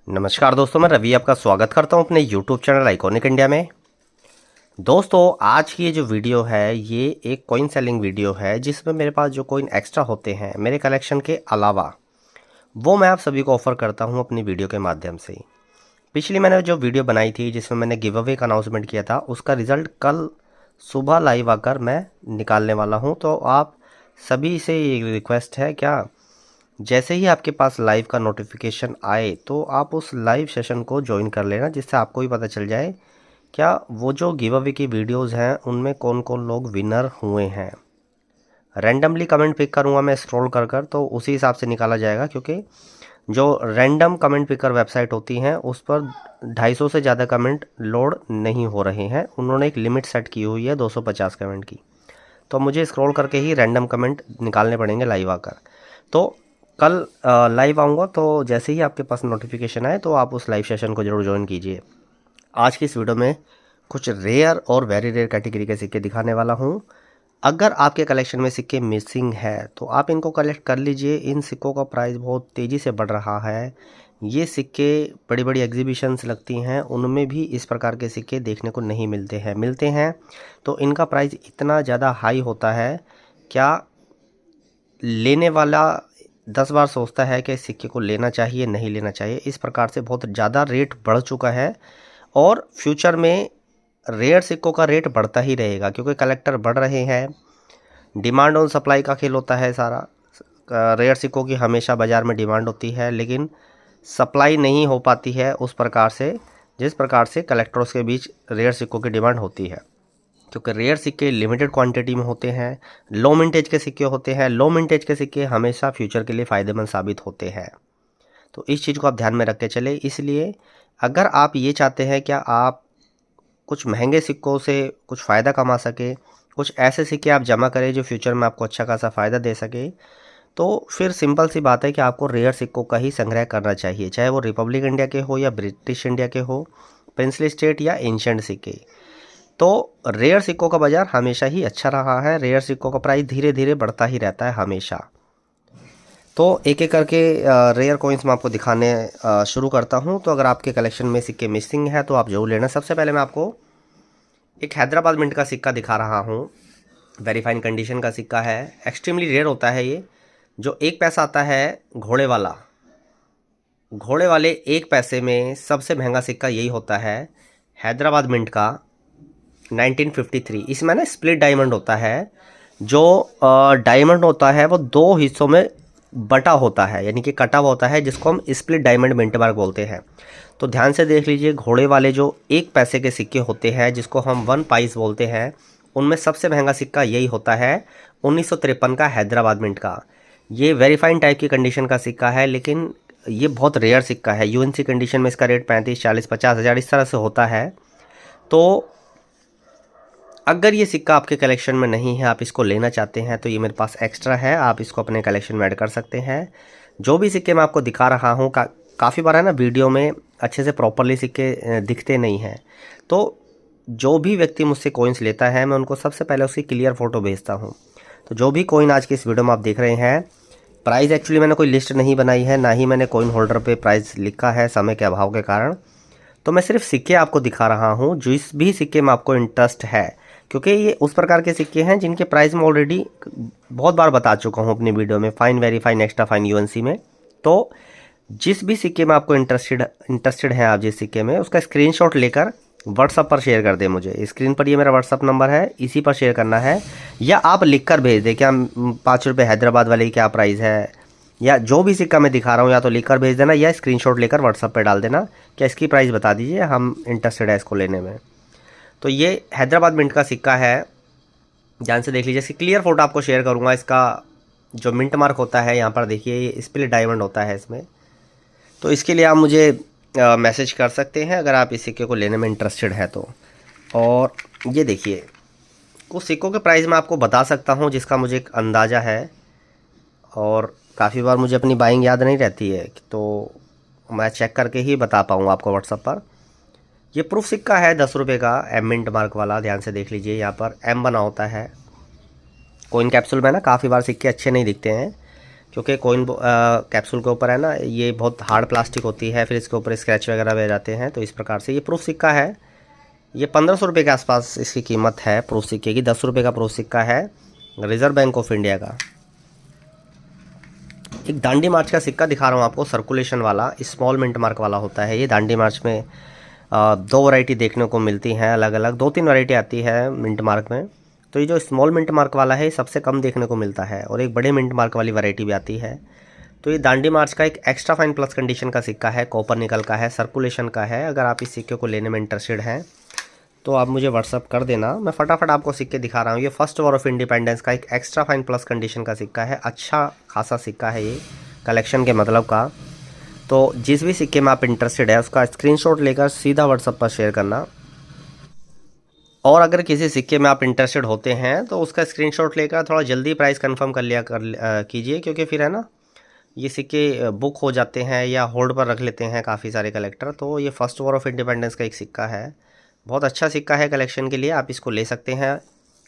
नमस्कार दोस्तों, मैं रवि आपका स्वागत करता हूं अपने YouTube चैनल आइकॉनिक इंडिया में। दोस्तों, आज की ये जो वीडियो है ये एक कॉइन सेलिंग वीडियो है जिसमें मेरे पास जो कॉइन एक्स्ट्रा होते हैं मेरे कलेक्शन के अलावा वो मैं आप सभी को ऑफर करता हूं अपनी वीडियो के माध्यम से। पिछली मैंने जो वीडियो बनाई थी जिसमें मैंने गिव अवे का अनाउंसमेंट किया था उसका रिज़ल्ट कल सुबह लाइव आकर मैं निकालने वाला हूँ। तो आप सभी से ये रिक्वेस्ट है, क्या जैसे ही आपके पास लाइव का नोटिफिकेशन आए तो आप उस लाइव सेशन को ज्वाइन कर लेना, जिससे आपको भी पता चल जाए क्या वो जो गिव अवे की वीडियोस हैं उनमें कौन कौन लोग विनर हुए हैं। रैंडमली कमेंट पिक करूँगा मैं स्क्रॉल कर कर, तो उसी हिसाब से निकाला जाएगा, क्योंकि जो रैंडम कमेंट पिकर वेबसाइट होती हैं उस पर 250 से ज़्यादा कमेंट लोड नहीं हो रहे हैं। उन्होंने एक लिमिट सेट की हुई है 250 कमेंट की, तो मुझे स्क्रॉल करके ही रैंडम कमेंट निकालने पड़ेंगे लाइव आकर। तो कल लाइव आऊँगा, तो जैसे ही आपके पास नोटिफिकेशन आए तो आप उस लाइव सेशन को ज़रूर ज्वाइन कीजिए। आज की इस वीडियो में कुछ रेयर और वेरी रेयर कैटेगरी के सिक्के दिखाने वाला हूँ। अगर आपके कलेक्शन में सिक्के मिसिंग है तो आप इनको कलेक्ट कर लीजिए। इन सिक्कों का प्राइस बहुत तेज़ी से बढ़ रहा है। ये सिक्के बड़ी बड़ी एग्जीबिशंस लगती हैं, उनमें भी इस प्रकार के सिक्के देखने को नहीं मिलते हैं तो इनका प्राइस इतना ज़्यादा हाई होता है, क्या लेने वाला 10 बार सोचता है कि इस सिक्के को लेना चाहिए नहीं लेना चाहिए। इस प्रकार से बहुत ज़्यादा रेट बढ़ चुका है और फ्यूचर में रेयर सिक्कों का रेट बढ़ता ही रहेगा, क्योंकि कलेक्टर बढ़ रहे हैं। डिमांड और सप्लाई का खेल होता है सारा। रेयर सिक्कों की हमेशा बाज़ार में डिमांड होती है, लेकिन सप्लाई नहीं हो पाती है उस प्रकार से जिस प्रकार से कलेक्टर्स के बीच रेयर सिक्कों की डिमांड होती है, क्योंकि रेयर सिक्के लिमिटेड क्वांटिटी में होते हैं, लो मिंटेज के सिक्के होते हैं। लो मिंटेज के सिक्के हमेशा फ्यूचर के लिए फ़ायदेमंद साबित होते हैं, तो इस चीज़ को आप ध्यान में रख के चले। इसलिए अगर आप ये चाहते हैं क्या आप कुछ महंगे सिक्कों से कुछ फ़ायदा कमा सके, कुछ ऐसे सिक्के आप जमा करें जो फ्यूचर में आपको अच्छा खासा फ़ायदा दे सके, तो फिर सिंपल सी बात है कि आपको रेयर सिक्कों का ही संग्रह करना चाहिए, चाहे वो रिपब्लिक इंडिया के हो या ब्रिटिश इंडिया के हो, पेंसिल स्टेट या एंशिएंट सिक्के। तो रेयर सिक्कों का बाज़ार हमेशा ही अच्छा रहा है। रेयर सिक्कों का प्राइस धीरे धीरे बढ़ता ही रहता है हमेशा। तो एक एक करके रेयर कॉइन्स मैं आपको दिखाने शुरू करता हूं। तो अगर आपके कलेक्शन में सिक्के मिसिंग है तो आप जरूर लेना। सबसे पहले मैं आपको एक हैदराबाद मिंट का सिक्का दिखा रहा हूं। वेरी फाइन कंडीशन का सिक्का है, एक्सट्रीमली रेयर होता है ये। जो 1 पैसा आता है घोड़े वाले 1 पैसे में सबसे महंगा सिक्का यही होता है, हैदराबाद मिंट का 1953। इसमें ना स्प्लिट डायमंड होता है। जो डायमंड होता है वो 2 हिस्सों में बटा होता है, यानी कि कटा हुआ होता है, जिसको हम स्प्लिट डायमंड मिंट मार्क बोलते हैं। तो ध्यान से देख लीजिए, घोड़े वाले जो 1 पैसे के सिक्के होते हैं जिसको हम 1 पाइस बोलते हैं, उनमें सबसे महंगा सिक्का यही होता है 1953 का हैदराबाद मिंट का। ये वेरीफाइड टाइप की कंडीशन का सिक्का है, लेकिन ये बहुत रेयर सिक्का है। यूएनसी कंडीशन में इसका रेट 35, 40, 50 हज़ार इस तरह से होता है। तो अगर ये सिक्का आपके कलेक्शन में नहीं है, आप इसको लेना चाहते हैं, तो ये मेरे पास एक्स्ट्रा है, आप इसको अपने कलेक्शन में ऐड कर सकते हैं। जो भी सिक्के मैं आपको दिखा रहा हूँ काफ़ी बार है ना वीडियो में अच्छे से प्रॉपरली सिक्के दिखते नहीं हैं। तो जो भी व्यक्ति मुझसे कॉइन्स लेता है मैं उनको सबसे पहले उसकी क्लियर फ़ोटो भेजता हूँ। तो जो भी कॉइन आज की इस वीडियो में आप देख रहे हैं, प्राइस एक्चुअली मैंने कोई लिस्ट नहीं बनाई है, ना ही मैंने कॉइन होल्डर पे प्राइस लिखा है समय के अभाव के कारण। तो मैं सिर्फ सिक्के आपको दिखा रहा हूँ, जिस भी सिक्के में आपको इंटरेस्ट है, क्योंकि ये उस प्रकार के सिक्के हैं जिनके प्राइस मैं ऑलरेडी बहुत बार बता चुका हूँ अपनी वीडियो में, fine, very fine, extra fine, UNC में। तो जिस भी सिक्के में आपको इंटरेस्टेड है आप जिस सिक्के में, उसका स्क्रीनशॉट लेकर व्हाट्सअप पर शेयर कर दें मुझे। स्क्रीन पर ये मेरा व्हाट्सअप नंबर है, इसी पर शेयर करना है, या आप लिख कर भेज दें क्या 5 रुपये हैदराबाद वाले की क्या प्राइस है, या जो भी सिक्का मैं दिखा रहा हूँ या तो लिख कर भेज देना या स्क्रीनशॉट लेकर व्हाट्सअप पर डाल देना क्या इसकी प्राइस बता दीजिए, हम इंटरेस्टेड है इसको लेने में। तो ये हैदराबाद मिंट का सिक्का है, ध्यान से देख लीजिए। इसकी क्लियर फोटो आपको शेयर करूँगा। इसका जो मिंट मार्क होता है यहाँ पर देखिए, ये स्प्लिट डायमंड होता है इसमें। तो इसके लिए आप मुझे मैसेज कर सकते हैं अगर आप इस सिक्के को लेने में इंटरेस्टेड है तो। और ये देखिए, कुछ सिक्कों के प्राइस मैं आपको बता सकता हूँ जिसका मुझे एक अंदाज़ा है, और काफ़ी बार मुझे अपनी बाइंग याद नहीं रहती है, तो मैं चेक करके ही बता पाऊँगा आपको व्हाट्सएप पर। ये प्रूफ सिक्का है 10 रुपये का, एम मिंट मार्क वाला। ध्यान से देख लीजिए, यहाँ पर एम बना होता है। कोइन कैप्सूल में ना काफ़ी बार सिक्के अच्छे नहीं दिखते हैं, क्योंकि कॉइन कैप्सूल के ऊपर है ना, ये बहुत हार्ड प्लास्टिक होती है, फिर इसके ऊपर स्क्रैच वगैरह रह जाते हैं। तो इस प्रकार से ये प्रूफ सिक्का है। ये 1500 रुपये के आसपास इसकी कीमत है प्रूफ सिक्के की। 10 रुपये का प्रूफ सिक्का है रिजर्व बैंक ऑफ इंडिया का। एक दांडी मार्च का सिक्का दिखा रहा हूँ आपको, सर्कुलेशन वाला, स्मॉल मिंट मार्क वाला होता है ये। दांडी मार्च में दो वैरायटी देखने को मिलती हैं अलग अलग, 2-3 वैरायटी आती है मिंट मार्क में। तो ये जो स्मॉल मिंट मार्क वाला है ये सबसे कम देखने को मिलता है, और एक बड़े मिंट मार्क वाली वैरायटी भी आती है। तो ये दांडी मार्च का एक एक्स्ट्रा फाइन प्लस कंडीशन का सिक्का है, कॉपर निकल का है, सर्कुलेशन का है। अगर आप इस सिक्के को लेने में इंटरेस्टेड हैं तो आप मुझे व्हाट्सअप कर देना, मैं फटाफट आपको सिक्के दिखा रहा हूँ। ये फर्स्ट वॉर ऑफ इंडिपेंडेंस का एक एक्स्ट्रा फाइन प्लस कंडीशन का सिक्का है, अच्छा खासा सिक्का है ये कलेक्शन के मतलब का। तो जिस भी सिक्के में आप इंटरेस्टेड है उसका स्क्रीनशॉट लेकर सीधा व्हाट्सएप पर शेयर करना, और अगर किसी सिक्के में आप इंटरेस्टेड होते हैं तो उसका स्क्रीनशॉट लेकर थोड़ा जल्दी प्राइस कंफर्म कीजिए, क्योंकि फिर है ना ये सिक्के बुक हो जाते हैं या होल्ड पर रख लेते हैं काफ़ी सारे कलेक्टर। तो ये फर्स्ट वॉर ऑफ इंडिपेंडेंस का एक सिक्का है, बहुत अच्छा सिक्का है कलेक्शन के लिए, आप इसको ले सकते हैं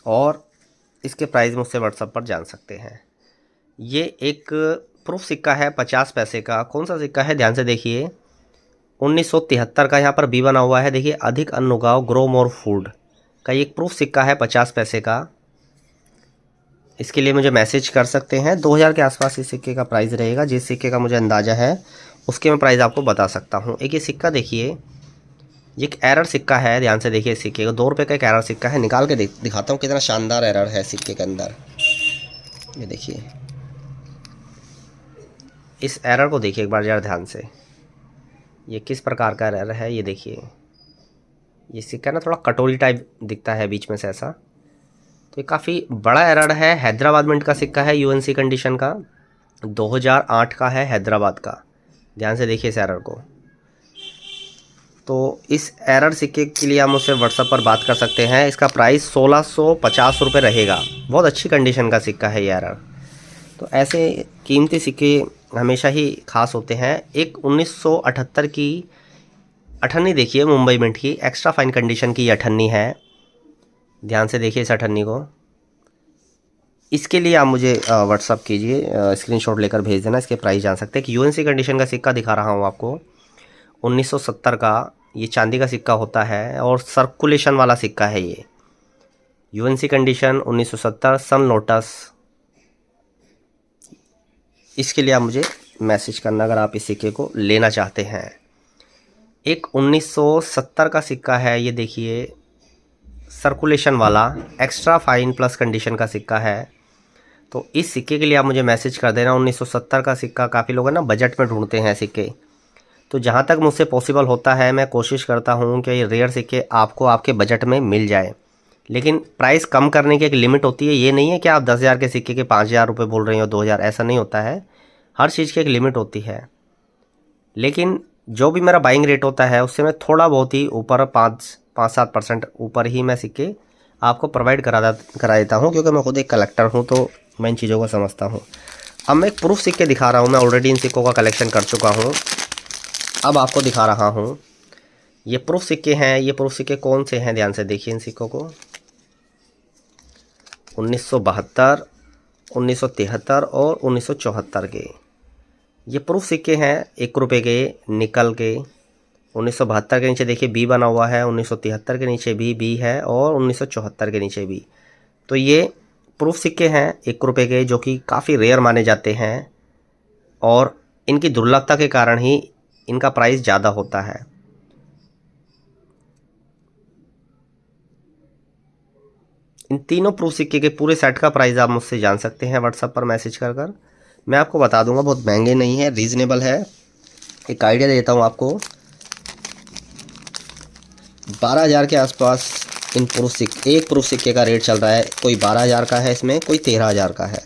और इसके प्राइस मुझसे व्हाट्सएप पर जान सकते हैं। ये एक प्रूफ सिक्का है 50 पैसे का। कौन सा सिक्का है ध्यान से देखिए, 1973 का, यहाँ पर बी बना हुआ है देखिए, अधिक अन्न उगाओ ग्रो मोर फूड का ये एक प्रूफ सिक्का है 50 पैसे का। इसके लिए मुझे मैसेज कर सकते हैं। 2000 के आसपास इस सिक्के का प्राइस रहेगा, जिस सिक्के का मुझे अंदाज़ा है उसके मैं प्राइस आपको बता सकता हूँ। एक ये सिक्का देखिए, ये एक एरर सिक्का है, ध्यान से देखिए इस सिक्के को, 2 रुपये का एक एरर सिक्का है। निकाल के दिखाता हूँ कितना शानदार एरर है सिक्के के अंदर। ये देखिए, इस एरर को देखिए एक बार ज़रा ध्यान से, ये किस प्रकार का एरर है। ये देखिए, ये सिक्का ना थोड़ा कटोरी टाइप दिखता है बीच में से ऐसा, तो ये काफ़ी बड़ा एरर है। हैदराबाद मिंट का सिक्का है, यूएनसी कंडीशन का, 2008 का है, हैदराबाद का। ध्यान से देखिए इस एरर को। तो इस एरर सिक्के के लिए आप मुझसे व्हाट्सएप पर बात कर सकते हैं। इसका प्राइस 1650 रुपये रहेगा। बहुत अच्छी कंडीशन का सिक्का है ये एरर। तो ऐसे कीमती सिक्के हमेशा ही खास होते हैं। एक 1978 की अठन्नी देखिए, मुंबई मिंट की, एक्स्ट्रा फाइन कंडीशन की ये अठन्नी है। ध्यान से देखिए इस अठन्नी को। इसके लिए आप मुझे व्हाट्सअप कीजिए, स्क्रीनशॉट लेकर भेज देना, इसके प्राइस जान सकते हैं। कि यूएनसी कंडीशन का सिक्का दिखा रहा हूँ आपको, 1970 का, ये चांदी का सिक्का होता है और सर्कुलेशन वाला सिक्का है ये। यूएनसी कंडीशन 1970, सन लोटस। इसके लिए आप मुझे मैसेज करना अगर आप इस सिक्के को लेना चाहते हैं। एक 1970 का सिक्का है, ये देखिए, सर्कुलेशन वाला, एक्स्ट्रा फाइन प्लस कंडीशन का सिक्का है। तो इस सिक्के के लिए आप मुझे मैसेज कर देना। 1970 का सिक्का काफ़ी लोग है ना बजट में ढूंढते हैं सिक्के, तो जहाँ तक मुझसे पॉसिबल होता है मैं कोशिश करता हूँ कि ये रेयर सिक्के आपको आपके बजट में मिल जाए। लेकिन प्राइस कम करने की एक लिमिट होती है, ये नहीं है कि आप 10,000 के सिक्के के 5,000 रुपये बोल रहे हो, 2,000, ऐसा नहीं होता है। हर चीज़ की एक लिमिट होती है। लेकिन जो भी मेरा बाइंग रेट होता है उससे मैं थोड़ा बहुत ही ऊपर 5-7% ऊपर ही मैं सिक्के आपको प्रोवाइड करा देता हूँ, क्योंकि मैं खुद एक कलेक्टर हूँ तो मैं इन चीज़ों को समझता हूँ। अब मैं एक प्रूफ सिक्के दिखा रहा हूँ, मैं ऑलरेडी इन सिक्कों का कलेक्शन कर चुका हूँ, अब आपको दिखा रहा हूँ। ये प्रूफ सिक्के हैं। ये प्रूफ सिक्के कौन से हैं ध्यान से देखिए इन सिक्कों को, 1972, 1973 और 1974 के ये प्रूफ सिक्के हैं, 1 रुपये के निकल के। 1972 के नीचे देखिए बी बना हुआ है, 1973 के नीचे भी बी है और 1974 के नीचे भी। तो ये प्रूफ सिक्के हैं 1 रुपये के, जो कि काफ़ी रेयर माने जाते हैं और इनकी दुर्लभता के कारण ही इनका प्राइस ज़्यादा होता है। इन तीनों प्रूफ सिक्के के पूरे सेट का प्राइस आप मुझसे जान सकते हैं व्हाट्सएप पर मैसेज कर मैं आपको बता दूंगा। बहुत महंगे नहीं है, रीज़नेबल है। एक आइडिया देता हूं आपको, 12,000 के आसपास इन प्रूफ सिक्के, एक प्रूफ सिक्के का रेट चल रहा है। कोई 12,000 का है इसमें, कोई 13,000 का है।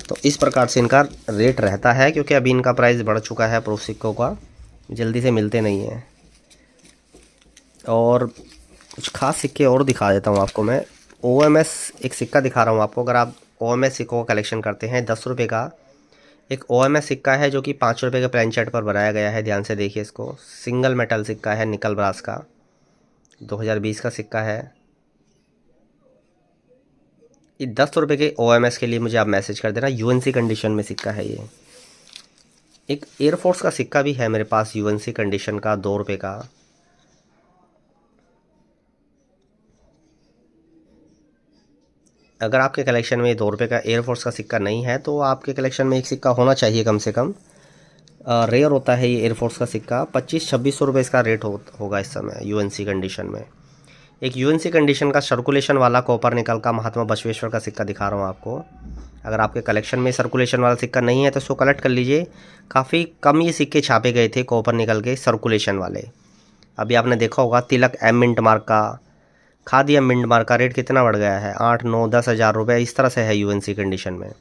तो इस प्रकार से इनका रेट रहता है, क्योंकि अभी इनका प्राइस बढ़ चुका है। प्रूफ सिक्कों का जल्दी से मिलते नहीं हैं। और कुछ खास सिक्के और दिखा देता हूँ आपको मैं। OMS एक सिक्का दिखा रहा हूँ आपको। अगर आप OMS सिक्कों का कलेक्शन करते हैं, 10 रुपये का एक OMS सिक्का है, जो कि 5 रुपये के प्लेनचेट पर बनाया गया है। ध्यान से देखिए इसको, सिंगल मेटल सिक्का है, निकल ब्रास का, 2020 का सिक्का है। ये 10 रुपये के OMS के लिए मुझे आप मैसेज कर देना। UNC कंडीशन में सिक्का है ये। एक एयरफोर्स का सिक्का भी है मेरे पास UNC कंडीशन का 2 रुपये का। अगर आपके कलेक्शन में 2 रुपये का एयरफोर्स का सिक्का नहीं है तो आपके कलेक्शन में एक सिक्का होना चाहिए कम से कम। रेयर होता है ये एयरफोर्स का सिक्का। 2500-2600 रुपये इसका रेट होगा इस समय UNC कंडीशन में। एक UNC कंडीशन का सर्कुलेशन वाला कॉपर निकल का महात्मा बसवेश्वर का सिक्का दिखा रहा हूँ आपको। अगर आपके कलेक्शन में सर्कुलेशन वाला सिक्का नहीं है तो इसको कलेक्ट कर लीजिए। काफ़ी कम ये सिक्के छापे गए थे कॉपर निकल के सर्कुलेशन वाले। अभी आपने देखा होगा तिलक M मिंट मार्क का, खादी M मिंट मार्क का रेट कितना बढ़ गया है, 8-9-10 हज़ार रुपये इस तरह से है UNC कंडीशन में।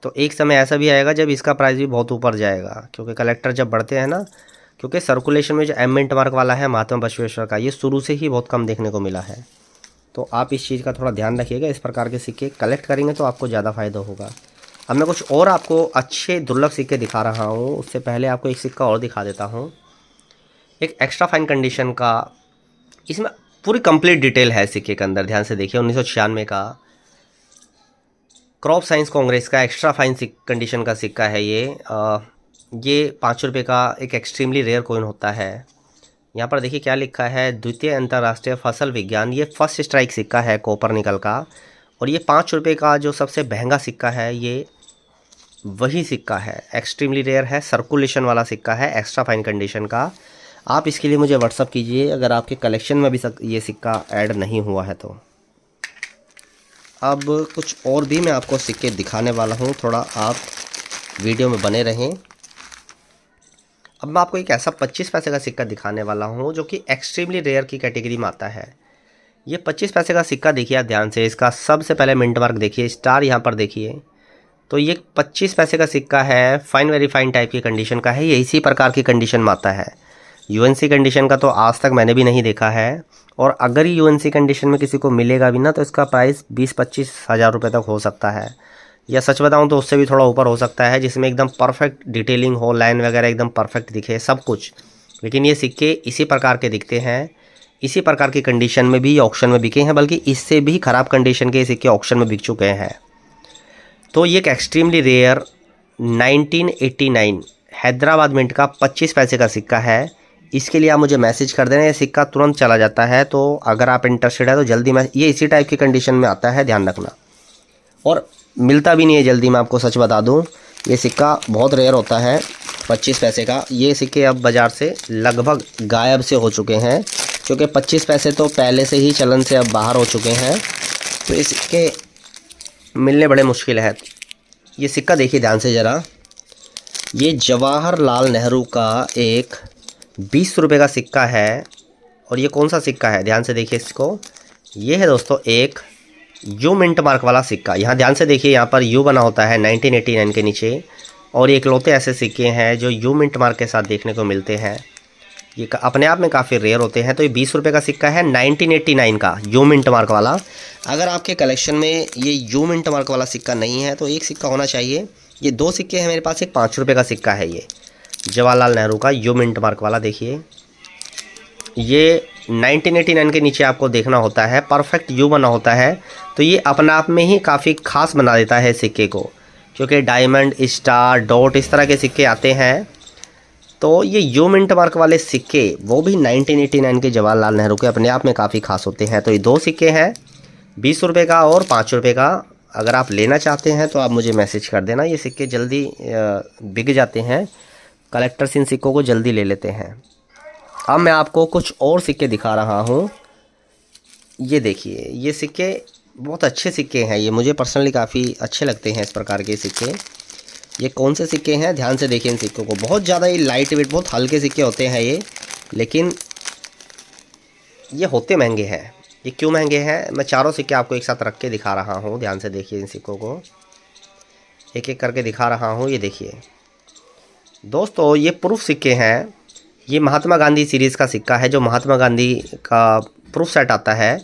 तो एक समय ऐसा भी आएगा जब इसका प्राइस भी बहुत ऊपर जाएगा, क्योंकि कलेक्टर जब बढ़ते हैं ना, क्योंकि सर्कुलेशन में जो M मिंट मार्क वाला है महात्मा बसवेश्वर का, ये शुरू से ही बहुत कम देखने को मिला है। तो आप इस चीज़ का थोड़ा ध्यान रखिएगा। इस प्रकार के सिक्के कलेक्ट करेंगे तो आपको ज़्यादा फ़ायदा होगा। अब मैं कुछ और आपको अच्छे दुर्लभ सिक्के दिखा रहा हूँ। उससे पहले आपको एक सिक्का और दिखा देता हूँ, एक एक्स्ट्रा फाइन कंडीशन का। इसमें पूरी कंप्लीट डिटेल है सिक्के के अंदर, ध्यान से देखिए। 1996 का क्रॉप साइंस कांग्रेस का एक्स्ट्रा फाइन कंडीशन का सिक्का है ये 5 रुपये का एक एक्सट्रीमली रेयर कॉइन होता है। यहाँ पर देखिए क्या लिखा है, द्वितीय अंतर्राष्ट्रीय फसल विज्ञान। ये फर्स्ट स्ट्राइक सिक्का है कॉपर निकल का। और ये 5 रुपये का जो सबसे महंगा सिक्का है ये वही सिक्का है, एक्सट्रीमली रेयर है, सर्कुलेशन वाला सिक्का है, एक्स्ट्रा फाइन कंडीशन का। आप इसके लिए मुझे व्हाट्सअप कीजिए अगर आपके कलेक्शन में भी ये सिक्का ऐड नहीं हुआ है तो। अब कुछ और भी मैं आपको सिक्के दिखाने वाला हूँ, थोड़ा आप वीडियो में बने रहें। अब मैं आपको एक ऐसा 25 पैसे का सिक्का दिखाने वाला हूँ जो कि एक्सट्रीमली रेयर की कैटेगरी में आता है। ये 25 पैसे का सिक्का देखिए आप ध्यान से। इसका सबसे पहले मिंट मार्क देखिए, स्टार यहाँ पर देखिए। तो ये 25 पैसे का सिक्का है, फाइन वेरी फाइन टाइप की कंडीशन का है। ये इसी प्रकार की कंडीशन में आता है। UNC कंडीशन का तो आज तक मैंने भी नहीं देखा है। और अगर ये UNC कंडीशन में किसी को मिलेगा भी ना तो इसका प्राइस 20-25 हज़ार रुपये तक हो सकता है, या सच बताऊं तो उससे भी थोड़ा ऊपर हो सकता है, जिसमें एकदम परफेक्ट डिटेलिंग हो, लाइन वगैरह एकदम परफेक्ट दिखे सब कुछ। लेकिन ये सिक्के इसी प्रकार के दिखते हैं, इसी प्रकार की कंडीशन में भी ऑक्शन में बिके हैं, बल्कि इससे भी ख़राब कंडीशन के सिक्के ऑक्शन में बिक चुके हैं। तो ये एक एक्सट्रीमली रेयर 1989 हैदराबाद मिंट का 25 पैसे का सिक्का है। इसके लिए आप मुझे मैसेज कर देना, ये सिक्का तुरंत चला जाता है। तो अगर आप इंटरेस्टेड है तो जल्दी ये इसी टाइप की कंडीशन में आता है, ध्यान रखना। और मिलता भी नहीं है जल्दी, मैं आपको सच बता दूं। ये सिक्का बहुत रेयर होता है 25 पैसे का। ये सिक्के अब बाज़ार से लगभग गायब से हो चुके हैं, क्योंकि 25 पैसे तो पहले से ही चलन से अब बाहर हो चुके हैं। तो ये सिक्के मिलने बड़े मुश्किल है। ये सिक्का देखिए ध्यान से ज़रा, ये जवाहरलाल नेहरू का एक 20 रुपये का सिक्का है। और ये कौन सा सिक्का है, ध्यान से देखिए इसको। ये है दोस्तों एक यू मिंट मार्क वाला सिक्का। यहाँ ध्यान से देखिए, यहाँ पर यू बना होता है 1989 के नीचे। और ये इकलौते ऐसे सिक्के हैं जो यू मिंट मार्क के साथ देखने को मिलते हैं। ये अपने आप में काफ़ी रेयर होते हैं। तो ये 20 रुपये का सिक्का है 1989 का यू मिंट मार्क वाला। अगर आपके कलेक्शन में ये यू मिंट मार्क वाला सिक्का नहीं है तो एक सिक्का होना चाहिए। ये 2 सिक्के हैं मेरे पास। एक 5 रुपये का सिक्का है ये जवाहरलाल नेहरू का यू मिंट मार्क वाला। देखिए ये 1989 के नीचे आपको देखना होता है, परफेक्ट यू बना होता है। तो ये अपने आप में ही काफ़ी खास बना देता है सिक्के को, क्योंकि डायमंड, स्टार, डॉट इस तरह के सिक्के आते हैं। तो ये यू मिंट मार्क वाले सिक्के वो भी 1989 के जवाहरलाल नेहरू के अपने आप में काफ़ी खास होते हैं। तो ये 2 सिक्के हैं, 20 रुपये का और 5 रुपये का। अगर आप लेना चाहते हैं तो आप मुझे मैसेज कर देना। ये सिक्के जल्दी बिक जाते हैं, कलेक्टर्स इन सिक्कों को जल्दी ले लेते हैं। अब मैं आपको कुछ और सिक्के दिखा रहा हूँ। ये देखिए, ये सिक्के बहुत अच्छे सिक्के हैं। ये मुझे पर्सनली काफ़ी अच्छे लगते हैं इस प्रकार के सिक्के। ये कौन से सिक्के हैं, ध्यान से देखिए इन सिक्कों को। बहुत ज़्यादा ये लाइट वेट, बहुत हल्के सिक्के होते हैं ये, लेकिन ये होते महंगे हैं। ये क्यों महंगे हैं, मैं चारों सिक्के आपको एक साथ रख के दिखा रहा हूँ। ध्यान से देखिए इन सिक्कों को, एक एक करके दिखा रहा हूँ। ये देखिए दोस्तों, ये प्रूफ सिक्के हैं। ये महात्मा गांधी सीरीज़ का सिक्का है, जो महात्मा गांधी का प्रूफ सेट आता है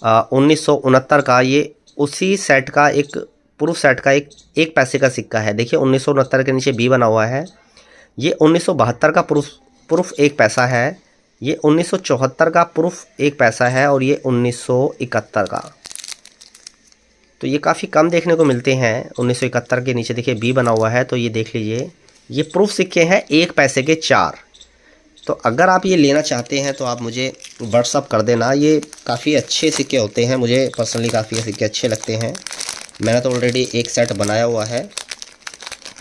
1969 का। ये उसी सेट का एक प्रूफ सेट का एक पैसे का सिक्का है। देखिए 1969 के नीचे बी बना हुआ है। ये 1972 का प्रूफ 1 पैसा है। ये 1974 का प्रूफ 1 पैसा है। और ये 1971 का। तो ये काफ़ी कम देखने को मिलते हैं। 1971 के नीचे देखिए बी बना हुआ है, तो ये देख लीजिए, ये प्रूफ सिक्के हैं 1 पैसे के 4। तो अगर आप ये लेना चाहते हैं तो आप मुझे व्हाट्सअप कर देना। ये काफ़ी अच्छे सिक्के होते हैं, मुझे पर्सनली काफ़ी ये सिक्के अच्छे लगते हैं। मैंने तो ऑलरेडी एक सेट बनाया हुआ है।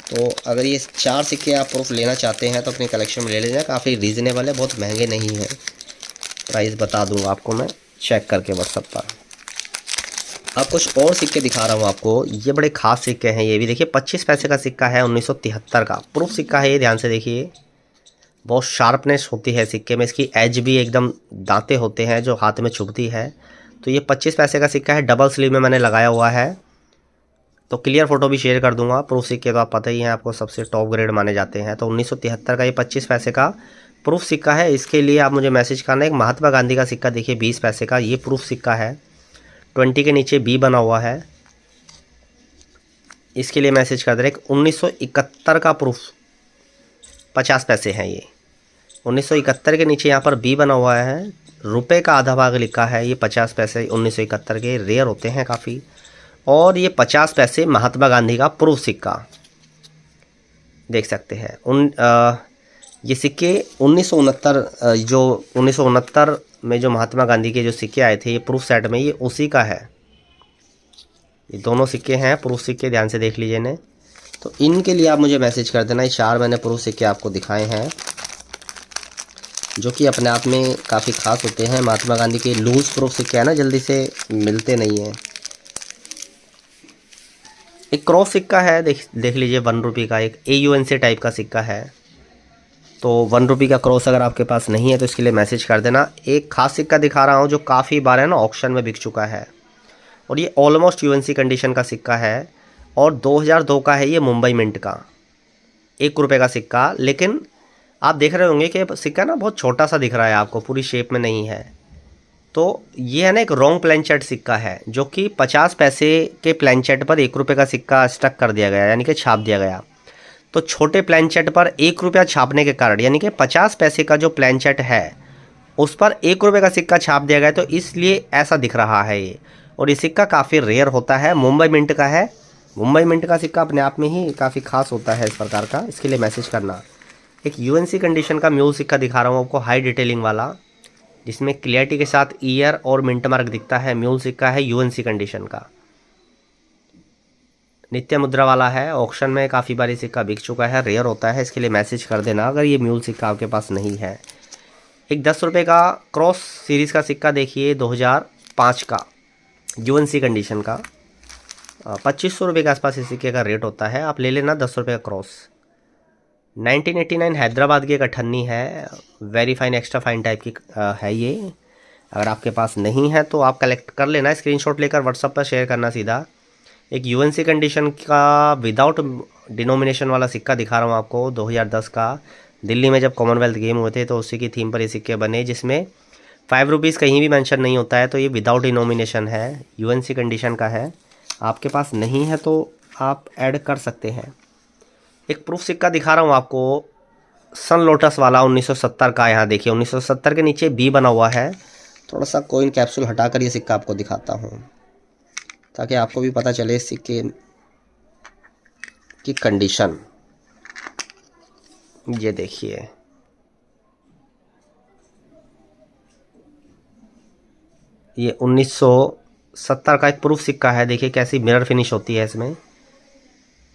तो अगर ये 4 सिक्के आप प्रूफ लेना चाहते हैं तो अपनी कलेक्शन में ले लेना। काफ़ी रीज़नेबल है, बहुत महंगे नहीं हैं। प्राइस बता दूंगा आपको मैं चेक करके व्हाट्सअप पर। अब कुछ और सिक्के दिखा रहा हूँ आपको। ये बड़े खास सिक्के हैं। ये भी देखिए 25 पैसे का सिक्का है, 1973 का प्रूफ सिक्का है ये। ध्यान से देखिए, बहुत शार्पनेस होती है सिक्के में, इसकी एज भी एकदम दांते होते हैं जो हाथ में चुभती है। तो ये 25 पैसे का सिक्का है, डबल स्लीव में मैंने लगाया हुआ है। तो क्लियर फोटो भी शेयर कर दूंगा। प्रूफ सिक्के तो आप पता ही हैं, आपको सबसे टॉप ग्रेड माने जाते हैं। तो 1973 का ये 25 पैसे का प्रूफ सिक्का है। इसके लिए आप मुझे मैसेज करना। एक महात्मा गांधी का सिक्का देखिए 20 पैसे का, ये प्रूफ सिक्का है, 20 के नीचे बी बना हुआ है। इसके लिए मैसेज कर दे। 1971 का प्रूफ 50 पैसे हैं ये। 1971 के नीचे यहाँ पर बी बना हुआ है, रुपए का आधा भाग लिखा है। ये 50 पैसे 1971 के रेयर होते हैं काफ़ी। और ये 50 पैसे महात्मा गांधी का प्रूफ सिक्का देख सकते हैं। ये सिक्के 1969 जो 1969 में जो महात्मा गांधी के जो सिक्के आए थे ये प्रूफ सेट में, ये उसी का है। ये दोनों सिक्के हैं प्रूफ सिक्के, ध्यान से देख लीजिए इन्हें। तो इनके लिए आप मुझे मैसेज कर देना। ये 4 मैंने प्रूफ सिक्के आपको दिखाए हैं जो कि अपने आप में काफ़ी खास होते हैं। महात्मा गांधी के लूज प्रूफ सिक्के हैं ना, जल्दी से मिलते नहीं हैं। एक क्रॉस सिक्का है, देख लीजिए 1 रुपये का, एक AUNC टाइप का सिक्का है। तो 1 रुपये का क्रॉस अगर आपके पास नहीं है तो इसके लिए मैसेज कर देना। एक खास सिक्का दिखा रहा हूँ जो काफ़ी बार है ना ऑक्शन में बिक चुका है, और ये ऑलमोस्ट UNC कंडीशन का सिक्का है, और 2002 का है ये, मुंबई मिंट का 1 रुपये का सिक्का। लेकिन आप देख रहे होंगे कि सिक्का ना बहुत छोटा सा दिख रहा है आपको, पूरी शेप में नहीं है। तो ये है ना एक रॉन्ग प्लेनचेट सिक्का है, जो कि 50 पैसे के प्लेनचेट पर 1 रुपये का सिक्का स्टक कर दिया गया, यानी कि छाप दिया गया। तो छोटे प्लेनचेट पर 1 रुपया छापने के कारण, यानी कि 50 पैसे का जो प्लेनचेट है उस पर 1 रुपये का सिक्का छाप दिया गया, तो इसलिए ऐसा दिख रहा है ये। और ये सिक्का काफ़ी रेयर होता है, मुंबई मिंट का है। मुंबई मिंट का सिक्का अपने आप में ही काफ़ी खास होता है इस प्रकार का। इसके लिए मैसेज करना। एक UNC कंडीशन का म्यूल सिक्का दिखा रहा हूँ आपको, हाई डिटेलिंग वाला, जिसमें क्लियरिटी के साथ ईयर और मिंट मार्क दिखता है। म्यूल सिक्का है UNC कंडीशन का, नित्य मुद्रा वाला है। ऑक्शन में काफ़ी बार सिक्का बिक चुका है, रेयर होता है। इसके लिए मैसेज कर देना अगर ये म्यूल सिक्का आपके पास नहीं है। एक 10 रुपये का क्रॉस सीरीज़ का सिक्का देखिए 2005 का, UNC कंडीशन का, 2500 रुपये के आसपास इस सिक्के का रेट होता है। आप ले लेना 10 रुपये का क्रॉस। 1989 हैदराबाद की एक अठन्नी है, very fine extra fine type की है ये। अगर आपके पास नहीं है तो आप कलेक्ट कर लेना, स्क्रीनशॉट लेकर व्हाट्सअप पर शेयर करना सीधा। एक UNC कंडीशन का विदाउट डिनोमिनेशन वाला सिक्का दिखा रहा हूँ आपको, 2010 का। दिल्ली में जब कॉमनवेल्थ गेम हुए थे तो उसी की थीम पर ये सिक्के बने, जिसमें 5 रुपीज़ कहीं भी मेंशन नहीं होता है। तो ये विदाउट डिनोमिनेशन है, UNC कंडीशन का है। आपके पास नहीं है तो आप ऐड कर सकते हैं। एक प्रूफ सिक्का दिखा रहा हूँ आपको, सन लोटस वाला 1970 का। यहाँ देखिए 1970 के नीचे बी बना हुआ है। थोड़ा सा कोइन कैप्सूल हटाकर ये सिक्का आपको दिखाता हूँ ताकि आपको भी पता चले इस सिक्के की कंडीशन। ये देखिए, ये 1970 का एक प्रूफ सिक्का है। देखिए कैसी मिरर फिनिश होती है इसमें।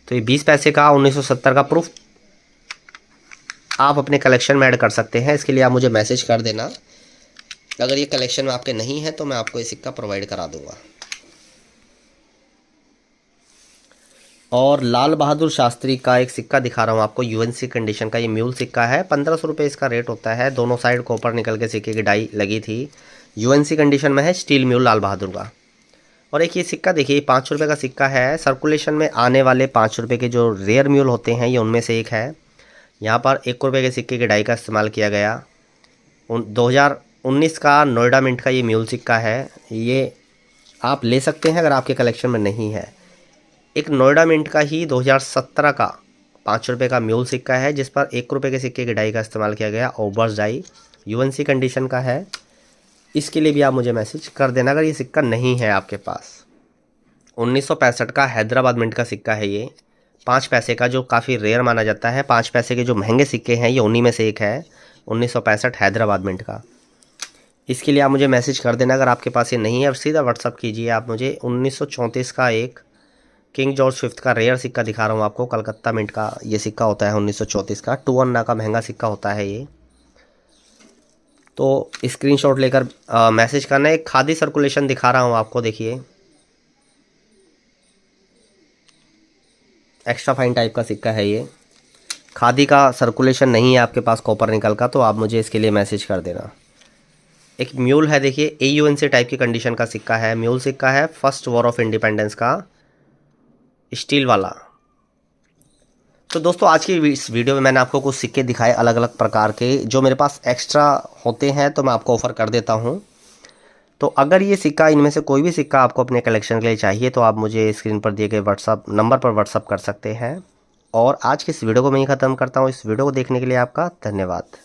तो ये 20 पैसे का 1970 का प्रूफ आप अपने कलेक्शन में ऐड कर सकते हैं। इसके लिए आप मुझे मैसेज कर देना। अगर ये कलेक्शन में आपके नहीं है तो मैं आपको ये सिक्का प्रोवाइड करा दूंगा। और लाल बहादुर शास्त्री का एक सिक्का दिखा रहा हूँ आपको, UNC कंडीशन का। ये म्यूल सिक्का है, 1500 रुपये इसका रेट होता है। दोनों साइड कॉपर निकल के सिक्के की डाई लगी थी। UNC कंडीशन में है, स्टील म्यूल लाल बहादुर का। और एक ये सिक्का देखिए 5 रुपये का सिक्का है। सर्कुलेशन में आने वाले 5 रुपये के जो रेयर म्यूल होते हैं ये उनमें से एक है। यहाँ पर 1 रुपये के सिक्के की डाई का इस्तेमाल किया गया। 2019 का नोएडा मिंट का ये म्यूल सिक्का है। ये आप ले सकते हैं अगर आपके कलेक्शन में नहीं है। एक नोएडा मिंट का ही 2017 का 5 रुपये का म्यूल सिक्का है, जिस पर 1 रुपये के सिक्के की डाई का इस्तेमाल किया गया। ओबर्स डाई, UNC कंडीशन का है। इसके लिए भी आप मुझे मैसेज कर देना अगर ये सिक्का नहीं है आपके पास। 1965 का हैदराबाद मिंट का सिक्का है ये, 5 पैसे का, जो काफ़ी रेयर माना जाता है। 5 पैसे के जो महंगे सिक्के हैं ये उन्हीं में से एक है, 1965 हैदराबाद मिंट का। इसके लिए आप मुझे मैसेज कर देना अगर आपके पास ये नहीं है, सीधा व्हाट्सअप कीजिए आप मुझे। 1934 का एक किंग जॉर्ज फिफ्थ का रेयर सिक्का दिखा रहा हूँ आपको, कलकत्ता मिंट का ये सिक्का होता है 1934 का, 2 अन्ना का महंगा सिक्का होता है ये। तो स्क्रीनशॉट लेकर मैसेज करना है। एक खादी सर्कुलेशन दिखा रहा हूँ आपको, देखिए एक्स्ट्रा फाइन टाइप का सिक्का है ये, खादी का सर्कुलेशन नहीं है आपके पास कॉपर निकल का, तो आप मुझे इसके लिए मैसेज कर देना। एक म्यूल है, देखिए AUNC टाइप की कंडीशन का सिक्का है, म्यूल सिक्का है, फर्स्ट वॉर ऑफ इंडिपेंडेंस का, स्टील वाला। तो दोस्तों आज की इस वीडियो में मैंने आपको कुछ सिक्के दिखाए अलग अलग प्रकार के, जो मेरे पास एक्स्ट्रा होते हैं तो मैं आपको ऑफ़र कर देता हूं। तो अगर ये सिक्का, इनमें से कोई भी सिक्का आपको अपने कलेक्शन के लिए चाहिए तो आप मुझे स्क्रीन पर दिए गए व्हाट्सअप नंबर पर व्हाट्सअप कर सकते हैं। और आज की इस वीडियो को मैं ही ख़त्म करता हूँ। इस वीडियो को देखने के लिए आपका धन्यवाद।